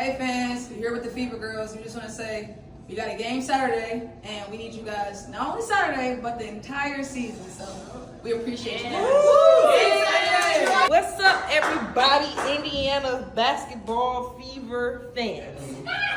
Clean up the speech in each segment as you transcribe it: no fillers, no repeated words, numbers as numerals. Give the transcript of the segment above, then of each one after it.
Hey fans, we're here with the FIBA girls. We just want to say we got a game Saturday, and we need you guys not only Saturday but the entire season. So we appreciate you guys. What's up, everybody? Indiana basketball fever fans.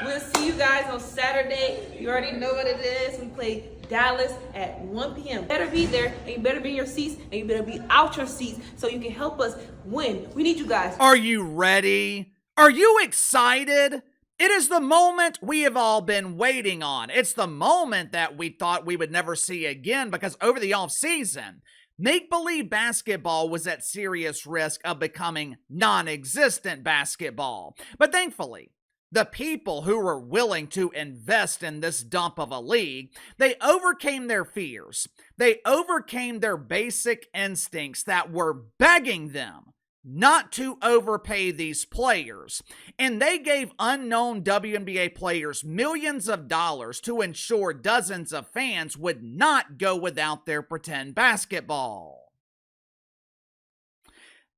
We'll see you guys on Saturday. You already know what it is. We play Dallas at 1 p.m. You better be there, and you better be in your seats, and you better be out your seats so you can help us win. We need you guys. Are you ready? Are you excited? It is the moment we have all been waiting on. It's the moment that we thought we would never see again because over the offseason, make-believe basketball was at serious risk of becoming non-existent basketball. But thankfully, the people who were willing to invest in this dump of a league, they overcame their fears. They overcame their basic instincts that were begging them not to overpay these players. And they gave unknown WNBA players millions of dollars to ensure dozens of fans would not go without their pretend basketball.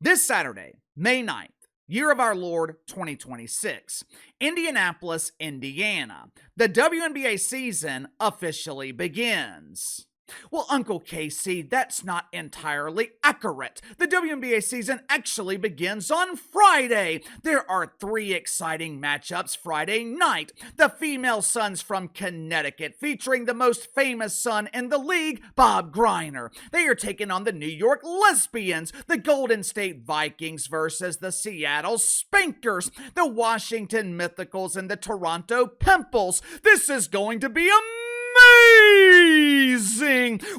This Saturday, May 9th, year of our Lord 2026, Indianapolis, Indiana. The WNBA season officially begins. Well, Uncle Casey, that's not entirely accurate. The WNBA season actually begins on Friday. There are 3 exciting matchups Friday night. The female Suns from Connecticut, featuring the most famous son in the league, Bob Griner. They are taking on the New York Lesbians, the Golden State Vikings versus the Seattle Spankers, the Washington Mythicals, and the Toronto Pimples. This is going to be amazing!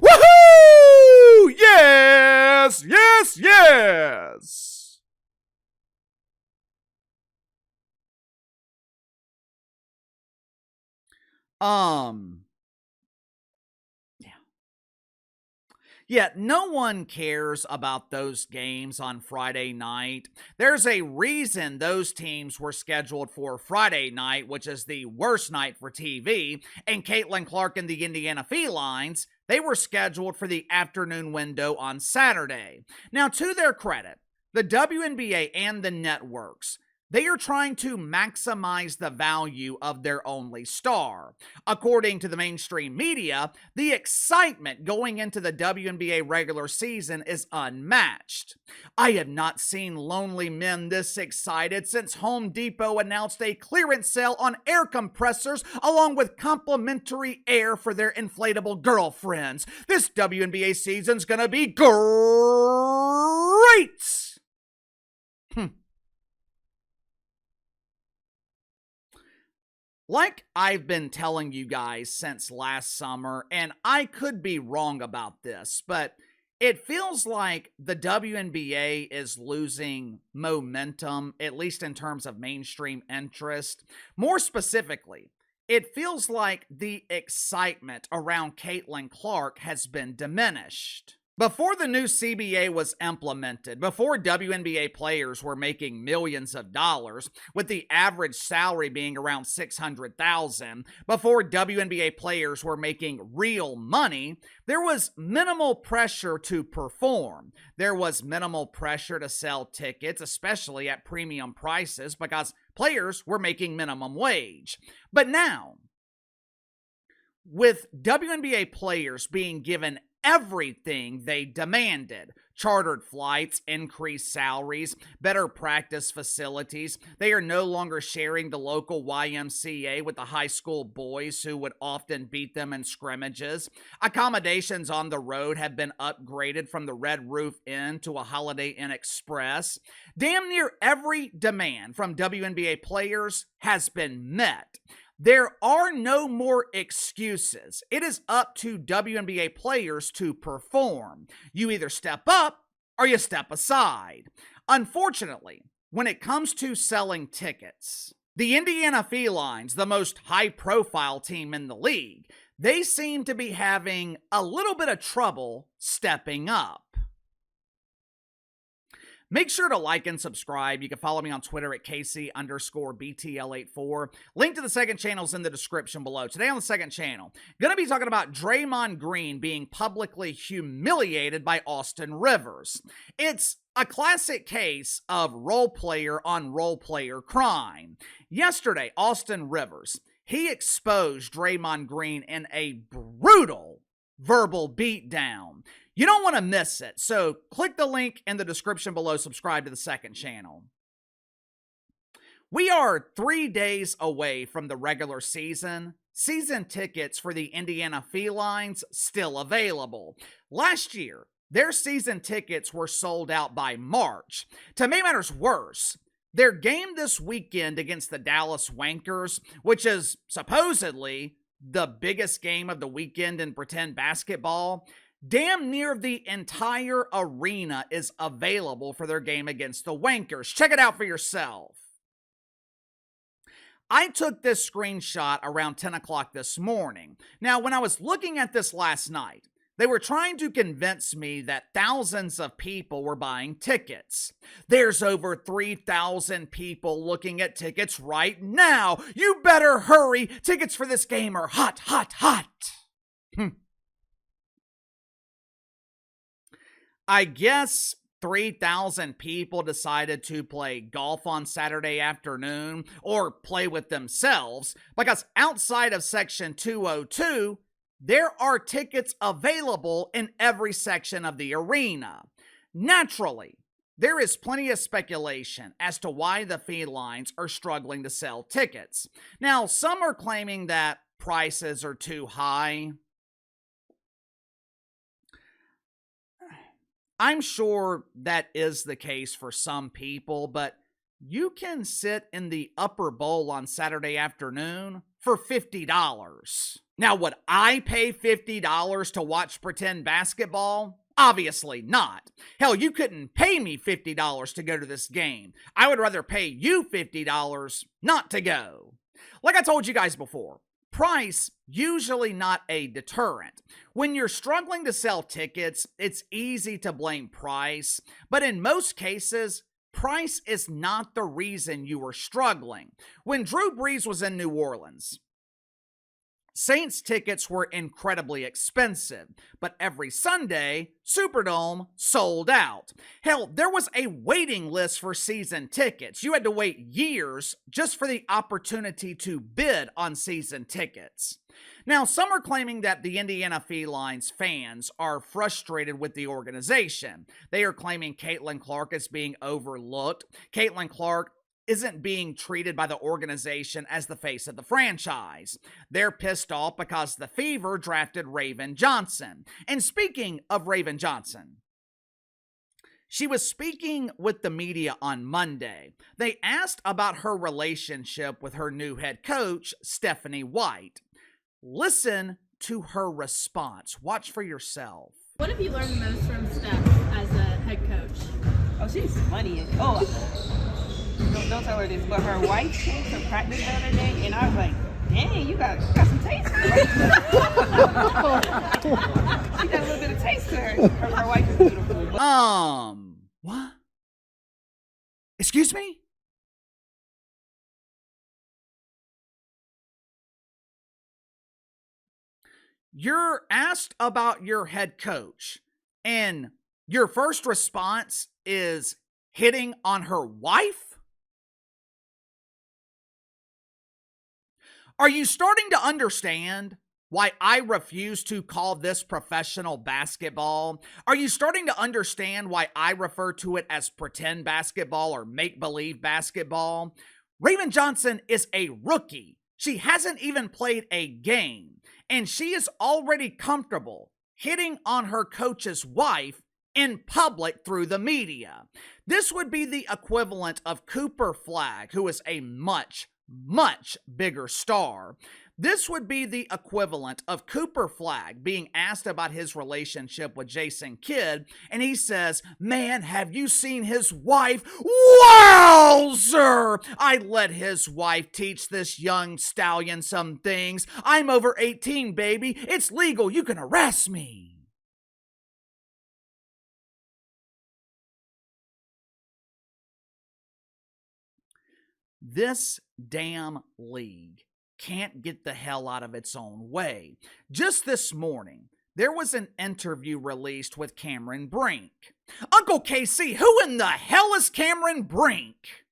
Woohoo! Yes, yes, yes! Yeah, no one cares about those games on Friday night. There's a reason those teams were scheduled for Friday night, which is the worst night for TV, and Caitlin Clark and the Indiana Felines, they were scheduled for the afternoon window on Saturday. Now, to their credit, the WNBA and the networks, they are trying to maximize the value of their only star. According to the mainstream media, the excitement going into the WNBA regular season is unmatched. I have not seen lonely men this excited since Home Depot announced a clearance sale on air compressors along with complimentary air for their inflatable girlfriends. This WNBA season's gonna be great! Like I've been telling you guys since last summer, and I could be wrong about this, but it feels like the WNBA is losing momentum, at least in terms of mainstream interest. More specifically, it feels like the excitement around Caitlin Clark has been diminished. Before the new CBA was implemented, before WNBA players were making millions of dollars, with the average salary being around $600,000, before WNBA players were making real money, there was minimal pressure to perform. There was minimal pressure to sell tickets, especially at premium prices, because players were making minimum wage. But now, with WNBA players being given everything they demanded. Chartered flights, increased salaries, better practice facilities. They are no longer sharing the local YMCA with the high school boys who would often beat them in scrimmages. Accommodations on the road have been upgraded from the Red Roof Inn to a Holiday Inn Express. Damn near every demand from WNBA players has been met. There are no more excuses. It is up to WNBA players to perform. You either step up or you step aside. Unfortunately, when it comes to selling tickets, the Indiana Felines, the most high-profile team in the league, they seem to be having a little bit of trouble stepping up. Make sure to like and subscribe. You can follow me on Twitter at KC_BTL84. Link to the second channel is in the description below. Today on the second channel, going to be talking about Draymond Green being publicly humiliated by Austin Rivers. It's A classic case of role player on role player crime. Yesterday, Austin Rivers, he exposed Draymond Green in a brutal verbal beatdown. You don't want to miss it, so click the link in the description below, subscribe to the second channel. We are 3 days away from the regular season. Season tickets for the Indiana Felines still available. Last year, their season tickets were sold out by March. To make matters worse, their game this weekend against the Dallas Wankers, which is supposedly the biggest game of the weekend in pretend basketball, damn near the entire arena is available for their game against the Wankers. Check it out for yourself. I took this screenshot around 10 o'clock this morning. Now, when I was looking at this last night, they were trying to convince me that thousands of people were buying tickets. There's over 3,000 people looking at tickets right now. You better hurry. Tickets for this game are hot, hot, hot. I guess 3,000 people decided to play golf on Saturday afternoon or play with themselves because outside of Section 202, there are tickets available in every section of the arena. Naturally, there is plenty of speculation as to why the Felines are struggling to sell tickets. Now, some are claiming that prices are too high. I'm sure that is the case for some people, but you can sit in the upper bowl on Saturday afternoon for $50. Now, would I pay $50 to watch pretend basketball? Obviously not. Hell, you couldn't pay me $50 to go to this game. I would rather pay you $50 not to go. Like I told you guys before, price usually not a deterrent. When you're struggling to sell tickets, it's easy to blame price, but in most cases, price is not the reason you are struggling. When Drew Brees was in New Orleans, Saints tickets were incredibly expensive, but every Sunday, Superdome sold out. Hell, there was a waiting list for season tickets. You had to wait years just for the opportunity to bid on season tickets. Now, some are claiming that the Indiana Felines fans are frustrated with the organization. They are claiming Caitlin Clark is being overlooked. Caitlin Clark isn't being treated by the organization as the face of the franchise. They're pissed off because the Fever drafted Raven Johnson. And speaking of Raven Johnson, she was speaking with the media on Monday. They asked about her relationship with her new head coach, Stephanie White. Listen to her response. Watch for yourself. What have you learned the most from Steph as a head coach? Oh, she's funny. Don't tell her this, but her wife came to practice the other day, and I was like, dang, you got some taste to her. She got a little bit of taste to her. Her wife is beautiful. What? Excuse me? You're asked about your head coach, and your first response is hitting on her wife? Are you starting to understand why I refuse to call this professional basketball? Are you starting to understand why I refer to it as pretend basketball or make-believe basketball? Raven Johnson is a rookie. She hasn't even played a game, and she is already comfortable hitting on her coach's wife in public through the media. This would be the equivalent of Cooper Flagg, who is a much bigger star. This would be the equivalent of Cooper Flagg being asked about his relationship with Jason Kidd, and he says, man, have you seen his wife? Wowzer! I let his wife teach this young stallion some things. I'm over 18, baby. It's legal. You can arrest me. This damn league can't get the hell out of its own way. Just this morning, there was an interview released with Cameron Brink. Uncle KC, who in the hell is Cameron Brink?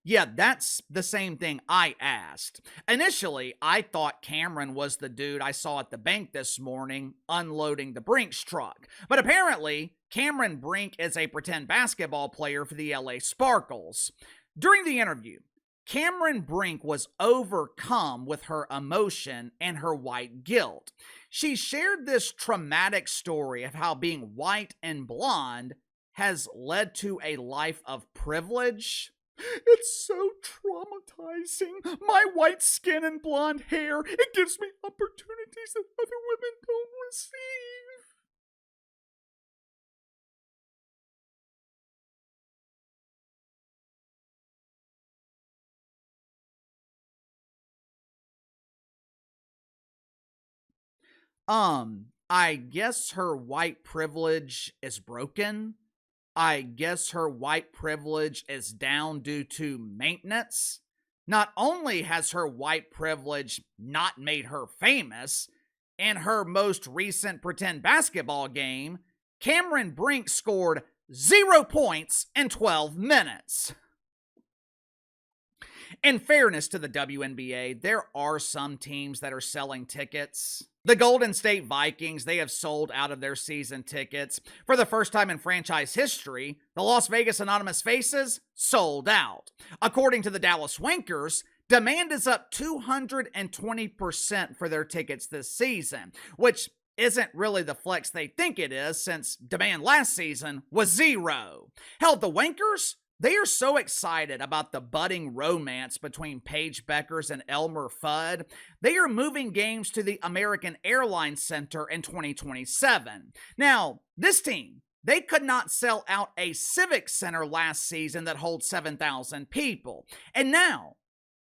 Yeah, that's the same thing I asked. Initially, I thought Cameron was the dude I saw at the bank this morning unloading the Brinks truck. But apparently, Cameron Brink is a pretend basketball player for the LA Sparkles. During the interview, Cameron Brink was overcome with her emotion and her white guilt. She shared this traumatic story of how being white and blonde has led to a life of privilege. It's so traumatizing. My white skin and blonde hair, it gives me opportunities that other women don't receive. I guess her white privilege is broken. I guess her white privilege is down due to maintenance. Not only has her white privilege not made her famous, in her most recent pretend basketball game, Cameron Brink scored 0 points in 12 minutes. In fairness to the WNBA, there are some teams that are selling tickets. The Golden State Vikings, they have sold out of their season tickets. For the first time in franchise history, the Las Vegas Anonymous Faces sold out. According to the Dallas Winkers, demand is up 220% for their tickets this season, which isn't really the flex they think it is since demand last season was 0. Hell, the Winkers, they are so excited about the budding romance between Paige Beckers and Elmer Fudd. They are moving games to the American Airlines Center in 2027. Now, this team, they could not sell out a Civic Center last season that holds 7,000 people. And now,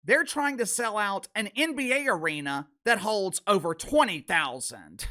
they're trying to sell out an NBA arena that holds over 20,000.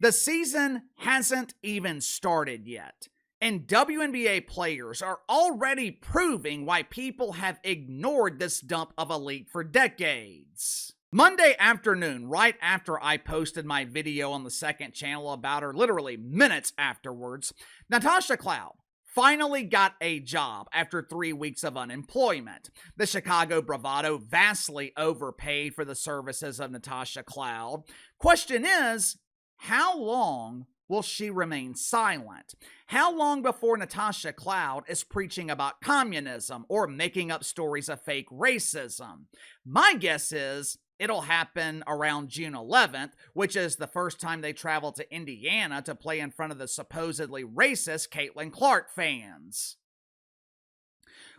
The season hasn't even started yet. And WNBA players are already proving why people have ignored this dump of a league for decades. Monday afternoon, right after I posted my video on the second channel about her, literally minutes afterwards, Natasha Cloud finally got a job after 3 weeks of unemployment. The Chicago Bravado vastly overpaid for the services of Natasha Cloud. Question is, how long will she remain silent? How long before Natasha Cloud is preaching about communism or making up stories of fake racism? My guess is it'll happen around June 11th, which is the first time they travel to Indiana to play in front of the supposedly racist Caitlin Clark fans.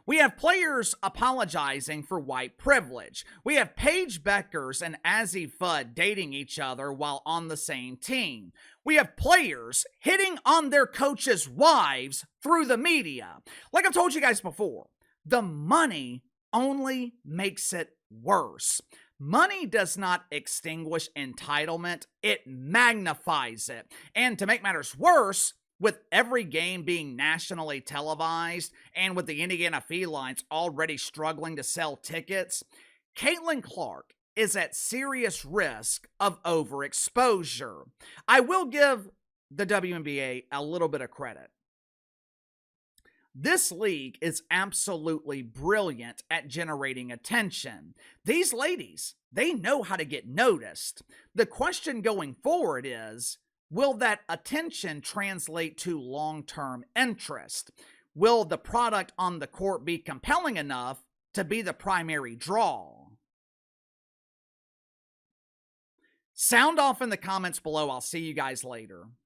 We have players apologizing for white privilege. We have Paige Beckers and Azzi Fudd dating each other while on the same team. We have players hitting on their coaches' wives through the media. Like I've told you guys before, the money only makes it worse. Money does not extinguish entitlement, it magnifies it. And to make matters worse, with every game being nationally televised and with the Indiana Felines already struggling to sell tickets, Caitlin Clark is at serious risk of overexposure. I will give the WNBA a little bit of credit. This league is absolutely brilliant at generating attention. These ladies, they know how to get noticed. The question going forward is, will that attention translate to long-term interest? Will the product on the court be compelling enough to be the primary draw? Sound off in the comments below. I'll see you guys later.